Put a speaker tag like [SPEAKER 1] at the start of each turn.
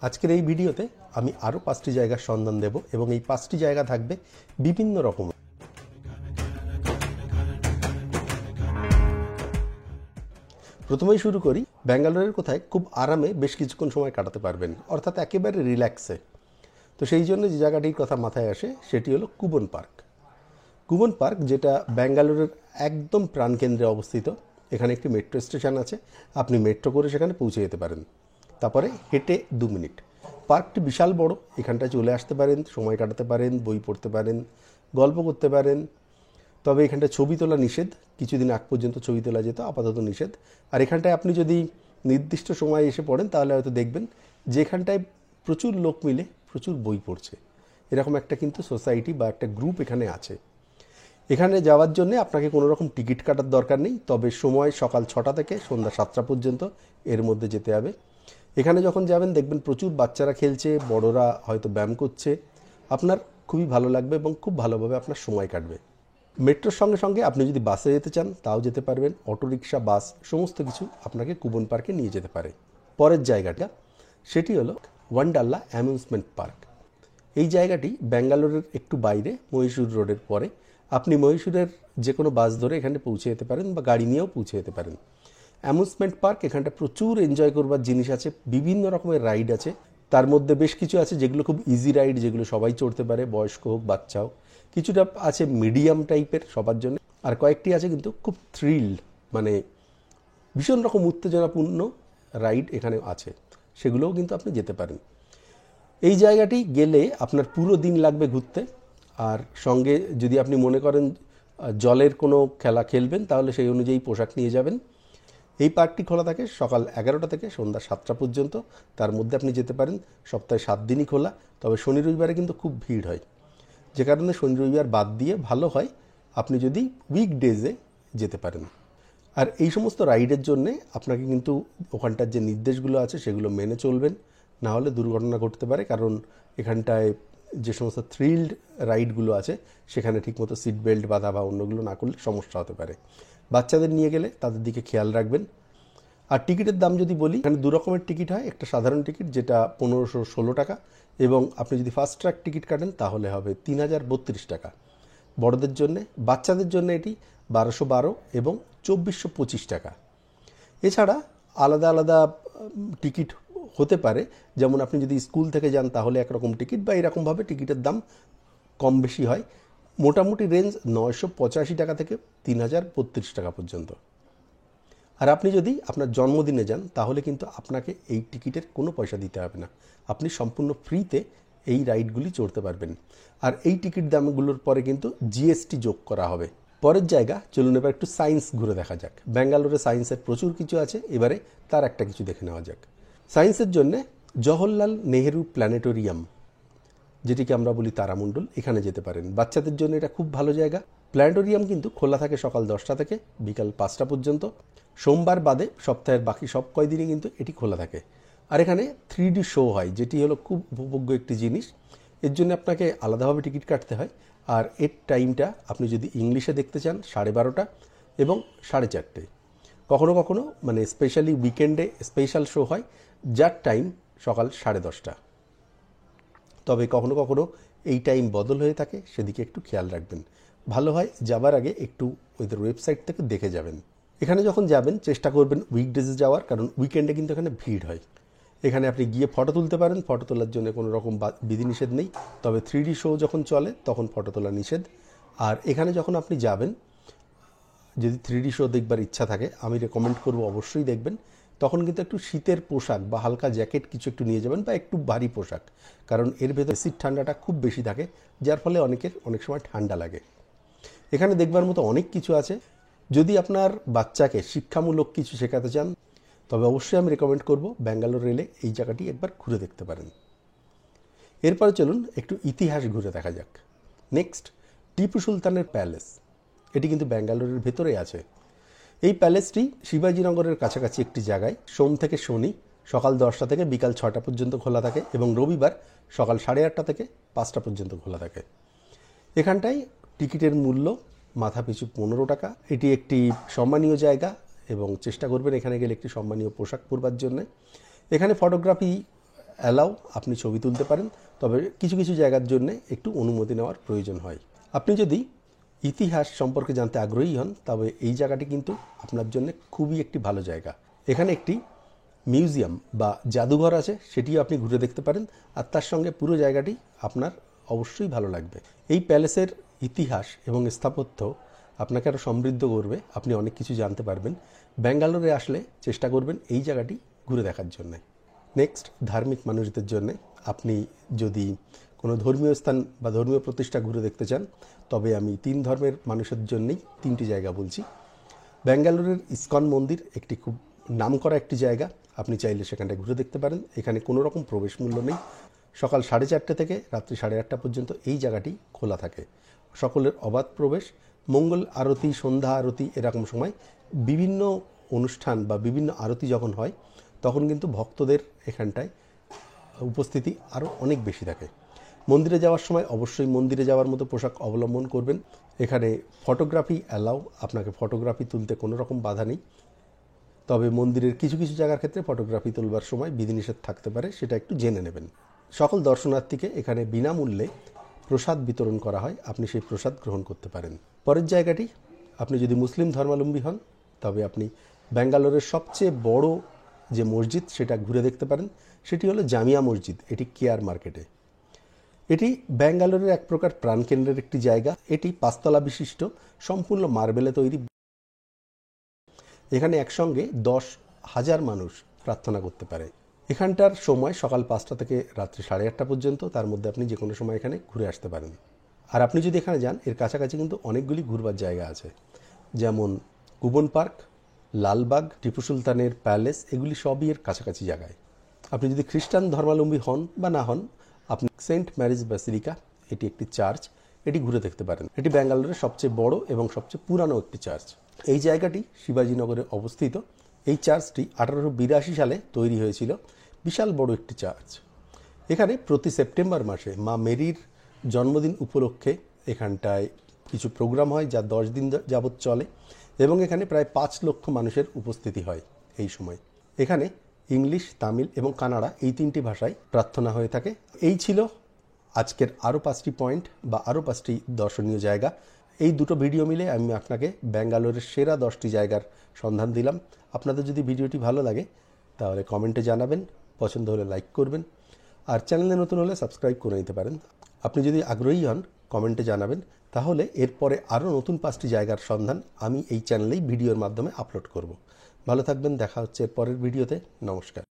[SPEAKER 1] আজকের এই ভিডিওতে আমি আরও 5টি জায়গার সন্ধান দেব এবং এই 5টি জায়গা থাকবে বিভিন্ন রকম। প্রথমেই শুরু করি ব্যাঙ্গালোরের কোথায় খুব আরামে বেশ কিছুক্ষণ সময় কাটাতে পারবেন, অর্থাৎ একেবারে রিল্যাক্সে। তো সেই জন্য যে জায়গাটির কথা মাথায় আসে সেটি হলো কুবন পার্ক। কুবন পার্ক যেটা ব্যাঙ্গালোরের একদম প্রাণকেন্দ্রে অবস্থিত। এখানে একটি মেট্রো স্টেশন আছে, আপনি মেট্রো করে সেখানে পৌঁছে যেতে পারেন, তারপরে হেঁটে 2 মিনিট। পার্কটি বিশাল বড়, এখানটায় চলে আসতে পারেন, সময় কাটাতে পারেন, বই পড়তে পারেন, গল্প করতে পারেন। তবে এখানটায় ছবি তোলা নিষেধ, কিছুদিন আগ পর্যন্ত ছবি তোলা যেত, আপাতত নিষেধ। আর এখানটায় আপনি যদি নির্দিষ্ট সময় এসে পড়েন তাহলে হয়তো দেখবেন যে এখানটায় প্রচুর লোক মিলে প্রচুর বই পড়ছে, এরকম একটা কিন্তু সোসাইটি বা একটা গ্রুপ এখানে আছে। এখানে যাওয়ার জন্য আপনাকে কোনো রকম টিকিট কাটার দরকার নেই, তবে সময় সকাল 6টা থেকে সন্ধ্যা 7টা পর্যন্ত, এর মধ্যে যেতে হবে। এখানে যখন যাবেন দেখবেন প্রচুর বাচ্চারা খেলছে, বড়রা হয়তো ব্যায়াম করছে, আপনার খুবই ভালো লাগবে এবং খুব ভালোভাবে আপনার সময় কাটবে। মেট্রোর সঙ্গে সঙ্গে আপনি যদি বাসে যেতে চান তাও যেতে পারবেন, অটোরিকশা, বাস সমস্ত কিছু আপনাকে কুবন পার্কে নিয়ে যেতে পারে। পরের জায়গাটা সেটি হলো ওয়ান্ডারলা অ্যামিউজমেন্ট পার্ক। এই জায়গাটি ব্যাঙ্গালোরের একটু বাইরে, মহীশূর রোডের পরে। আপনি মহীশূরের যে কোনো বাস ধরে এখানে পৌঁছে যেতে পারেন বা গাড়ি নিয়েও পৌঁছে যেতে পারেন। অ্যামিউজমেন্ট পার্ক, এখানটা প্রচুর এনজয় করবার জিনিস আছে, বিভিন্ন রকমের রাইড আছে। তার মধ্যে বেশ কিছু আছে যেগুলো খুব ইজি রাইড, যেগুলো সবাই চড়তে পারে, বয়স্ক হোক বাচ্চা হোক। কিছুটা আছে মিডিয়াম টাইপের সবার জন্য, আর কয়েকটি আছে কিন্তু খুব থ্রিল, মানে ভীষণ রকম উত্তেজনাপূর্ণ রাইড এখানে আছে, সেগুলোও কিন্তু আপনি যেতে পারেন। এই জায়গাটি গেলে আপনার পুরো দিন লাগবে ঘুরতে। আর সঙ্গে যদি আপনি মনে করেন জলের কোনো খেলা খেলবেন তাহলে সেই অনুযায়ী পোশাক নিয়ে যাবেন। এই পার্কটি খোলা থাকে সকাল 11টা থেকে সন্ধ্যা 7টা পর্যন্ত, তার মধ্যে আপনি যেতে পারেন। সপ্তাহে 7 দিনই খোলা, তবে শনি রবিবারে কিন্তু খুব ভিড় হয়, যে কারণে শনি রবিবার বাদ দিয়ে ভালো হয় আপনি যদি উইকডেজে যেতে পারেন। আর এই সমস্ত রাইডের জন্যে আপনাকে কিন্তু ওখানটার যে নির্দেশগুলো আছে সেগুলো মেনে চলবেন, না হলে দুর্ঘটনা ঘটতে পারে। কারণ এখানটায় যে সমস্ত থ্রিল্ড রাইডগুলো আছে সেখানে ঠিকমতো সিট বেল্ট বাঁধা বা অন্যগুলো না করলে সমস্যা হতে পারে। বাচ্চাদের নিয়ে গেলে তাদের দিকে খেয়াল রাখবেন। আর টিকিটের দাম যদি বলি, এখানে 2 রকমের টিকিট হয়। একটা সাধারণ টিকিট যেটা 1516 টাকা, এবং আপনি যদি ফাস্ট ট্র্যাক টিকিট কাটেন তাহলে হবে 3032 টাকা বড়দের জন্যে। বাচ্চাদের জন্য এটি 1212 এবং 2425 টাকা। এছাড়া আলাদা আলাদা টিকিট হতে পারে, যেমন আপনি যদি স্কুল থেকে যান তাহলে একরকম টিকিট, বা এরকমভাবে টিকিটের দাম কম বেশি হয়। মোটামুটি রেঞ্জ 985 টাকা থেকে 3032 টাকা পর্যন্ত। আর আপনি যদি আপনার জন্মদিনে যান তাহলে কিন্তু আপনাকে এই টিকিটের কোনো পয়সা দিতে হবে না, আপনি সম্পূর্ণ ফ্রিতে এই রাইডগুলি চড়তে পারবেন। আর এই টিকিট দামগুলোর পরে কিন্তু জিএসটি যোগ করা হবে। পরের জায়গা চলুন এবার একটু সায়েন্স ঘুরে দেখা যাক। ব্যাঙ্গালোরে সায়েন্সের প্রচুর কিছু আছে, এবারে তার একটা কিছু দেখে নেওয়া যাক। সায়েন্সের জন্য জওহরলাল নেহেরু প্ল্যানেটোরিয়াম, যেটিকে আমরা বলি তারামণ্ডল, এখানে যেতে পারেন। বাচ্চাদের জন্য এটা খুব ভালো জায়গা। প্ল্যানেটোরিয়াম কিন্তু খোলা থাকে সকাল 10টা থেকে বিকাল 5টা পর্যন্ত। সোমবার বাদে সপ্তাহের বাকি সব কয়দিনই কিন্তু এটি খোলা থাকে। আর এখানে 3D শো হয়, যেটি হলো খুব উপভোগ্য একটি জিনিস। এর জন্য আপনাকে আলাদাভাবে টিকিট কাটতে হয়। আর এর টাইমটা আপনি যদি ইংলিশে দেখতে চান 12:30 এবং 4:30। কখনো কখনো মানে স্পেশালি উইকেন্ডে স্পেশাল শো হয়, যার টাইম সকাল 10:30। তবে কখনো কখনো এই টাইম বদল হয়ে থাকে, সেদিকে একটু খেয়াল রাখবেন। ভালো হয় যাবার আগে একটু ওদের ওয়েবসাইট থেকে দেখে যাবেন। এখানে যখন যাবেন চেষ্টা করবেন উইকডেজে যাওয়ার, কারণ উইকেন্ডে কিন্তু এখানে ভিড় হয়। এখানে আপনি গিয়ে ফটো তুলতে পারেন, ফটো তোলার জন্য কোনো রকম বিধিনিষেধ নেই, তবে 3D শো যখন চলে তখন ফটো তোলা নিষেধ। আর এখানে যখন আপনি যাবেন, যদি 3D শো দেখবার ইচ্ছা থাকে, আমি রেকমেন্ড করব অবশ্যই দেখবেন। তখন কিন্তু একটু শীতের পোশাক বা হালকা জ্যাকেট কিছু একটু নিয়ে যাবেন, বা একটু ভারী পোশাক, কারণ এর ভেতরে শীত ঠান্ডাটা খুব বেশি থাকে, যার ফলে অনেক সময় ঠান্ডা লাগে। এখানে দেখবার মতো অনেক কিছু আছে। যদি আপনার বাচ্চাকে শিক্ষামূলক কিছু শেখাতে চান তবে অবশ্যই আমি রেকমেন্ড করব ব্যাঙ্গালোর রেলে এই জায়গাটি একবার ঘুরে দেখতে পারেন। এরপরে চলুন একটু ইতিহাস ঘুরে দেখা যাক। নেক্সট, টিপু সুলতানের প্যালেস। এটি কিন্তু ব্যাঙ্গালোরের ভেতরে আছে। এই প্যালেসটি শিবাজীনগরের কাছাকাছি একটি জায়গায় সোম থেকে শনি সকাল 10টা থেকে বিকাল 6টা পর্যন্ত খোলা থাকে, এবং রবিবার সকাল 8:30 থেকে 5টা পর্যন্ত খোলা থাকে। এখানটায় টিকিটের মূল্য মাথাপিছু 15 টাকা। এটি একটি সম্মানীয় জায়গা, এবং চেষ্টা করবেন এখানে গেলে একটি সম্মানীয় পোশাক পরবার জন্য। এখানে ফটোগ্রাফি অ্যালাউ, আপনি ছবি তুলতে পারেন, তবে কিছু কিছু জায়গার জন্য একটু অনুমতি নেওয়ার প্রয়োজন হয়। আপনি যদি ইতিহাস সম্পর্কে জানতে আগ্রহী হন তবে এই জায়গাটি কিন্তু আপনার জন্য খুবই একটি ভালো জায়গা। এখানে একটি মিউজিয়াম বা জাদুঘর আছে, সেটিও আপনি ঘুরে দেখতে পারেন, আর তার সঙ্গে পুরো জায়গাটি আপনার অবশ্যই ভালো লাগবে। এই প্যালেসের ইতিহাস এবং স্থাপত্য আপনাকে আরও সমৃদ্ধ করবে, আপনি অনেক কিছু জানতে পারবেন। ব্যাঙ্গালোরে আসলে চেষ্টা করবেন এই জায়গাটি ঘুরে দেখার জন্য। নেক্সট, ধার্মিক মানুষদের জন্য আপনি যদি কোনো ধর্মীয় স্থান বা ধর্মীয় প্রতিষ্ঠা ঘুরে দেখতে চান তবে আমি 3 ধর্মের মানুষের জন্যই 3টি জায়গা বলছি। ব্যাঙ্গালোরের ইসকন মন্দির একটি খুব নামকরা একটি জায়গা, আপনি চাইলে সেখানটায় ঘুরে দেখতে পারেন। এখানে কোনো রকম প্রবেশ মূল্য নেই। সকাল 4:30 থেকে রাত্রি 8:30 পর্যন্ত এই জায়গাটি খোলা থাকে, সকলের অবাধ প্রবেশ। মঙ্গল আরতি, সন্ধ্যা আরতি এরকম সময় বিভিন্ন অনুষ্ঠান বা বিভিন্ন আরতি যখন হয় তখন কিন্তু ভক্তদের এখানটায় উপস্থিতি আরও অনেক বেশি থাকে। মন্দিরে যাওয়ার সময় অবশ্যই মন্দিরে যাওয়ার মতো পোশাক অবলম্বন করবেন। এখানে ফটোগ্রাফি অ্যালাউ, আপনাকে ফটোগ্রাফি তুলতে কোনো রকম বাধা নেই, তবে মন্দিরের কিছু কিছু জায়গার ক্ষেত্রে ফটোগ্রাফি তুলবার সময় বিধিনিষেধ থাকতে পারে, সেটা একটু জেনে নেবেন। সকল দর্শনার্থীকে এখানে বিনামূল্যে প্রসাদ বিতরণ করা হয়, আপনি সেই প্রসাদ গ্রহণ করতে পারেন। পরের জায়গাটি, আপনি যদি মুসলিম ধর্মাবলম্বী হন তবে আপনি ব্যাঙ্গালোরের সবচেয়ে বড় যে মসজিদ সেটা ঘুরে দেখতে পারেন, সেটি হলো জামিয়া মসজিদ। এটি কেআর মার্কেটে। এটি ব্যাঙ্গালোরের এক প্রকার প্রাণকেন্দ্রের একটি জায়গা। এটি 5 তলা বিশিষ্ট, সম্পূর্ণ মার্বেলে তৈরি। এখানে একসঙ্গে 10,000 মানুষ প্রার্থনা করতে পারে। এখানটার সময় সকাল 5টা থেকে রাত্রি 8:30 পর্যন্ত, তার মধ্যে আপনি যে কোনো সময় এখানে ঘুরে আসতে পারেন। আর আপনি যদি এখানে যান এর কাছাকাছি কিন্তু অনেকগুলি ঘুরবার জায়গা আছে, যেমন কুবন পার্ক, লালবাগ, টিপু সুলতানের প্যালেস, এগুলি সবই এর কাছাকাছি জায়গায়। আপনি যদি খ্রিস্টান ধর্মাবলম্বী হন বা না হন, আপনি সেন্ট ম্যারিজ ব্যাসিলিকা, এটি একটি চার্চ, এটি ঘুরে দেখতে পারেন। এটি ব্যাঙ্গালোরের সবচেয়ে বড় এবং সবচেয়ে পুরানো একটি চার্চ। এই জায়গাটি শিবাজীনগরে অবস্থিত। এই চার্চটি 1882 সালে তৈরি হয়েছিল, বিশাল বড় একটি চার্চ। এখানে প্রতি সেপ্টেম্বর মাসে মা মেরির জন্মদিন উপলক্ষে এখানটায় কিছু প্রোগ্রাম হয় যা 10 দিন যাবৎ চলে, এবং এখানে প্রায় 5 লক্ষ মানুষের উপস্থিতি হয় এই সময়। এখানে ইংলিশ, তামিল এবং কানাডা এই 3টি ভাষায় প্রার্থনা হয়ে থাকে। এই ছিল আজকের আরও 5টি পয়েন্ট বা আরও 5টি দর্শনীয় জায়গা। এই দুটো ভিডিও মিলে আমি আপনাকে ব্যাঙ্গালোরের সেরা 10টি জায়গার সন্ধান দিলাম। আপনাদের যদি ভিডিওটি ভালো লাগে তাহলে কমেন্টে জানাবেন, পছন্দ হলে লাইক করবেন, আর চ্যানেলে নতুন হলে সাবস্ক্রাইব করে নিতে পারেন। আপনি যদি আগ্রহী হন কমেন্টে জানাবেন, তাহলে এরপরে আরও নতুন 5টি জায়গার সন্ধান আমি এই চ্যানেলেই ভিডিওর মাধ্যমে আপলোড করব। ভালো থাকবেন, দেখা হচ্ছে এর পরের ভিডিওতে। নমস্কার।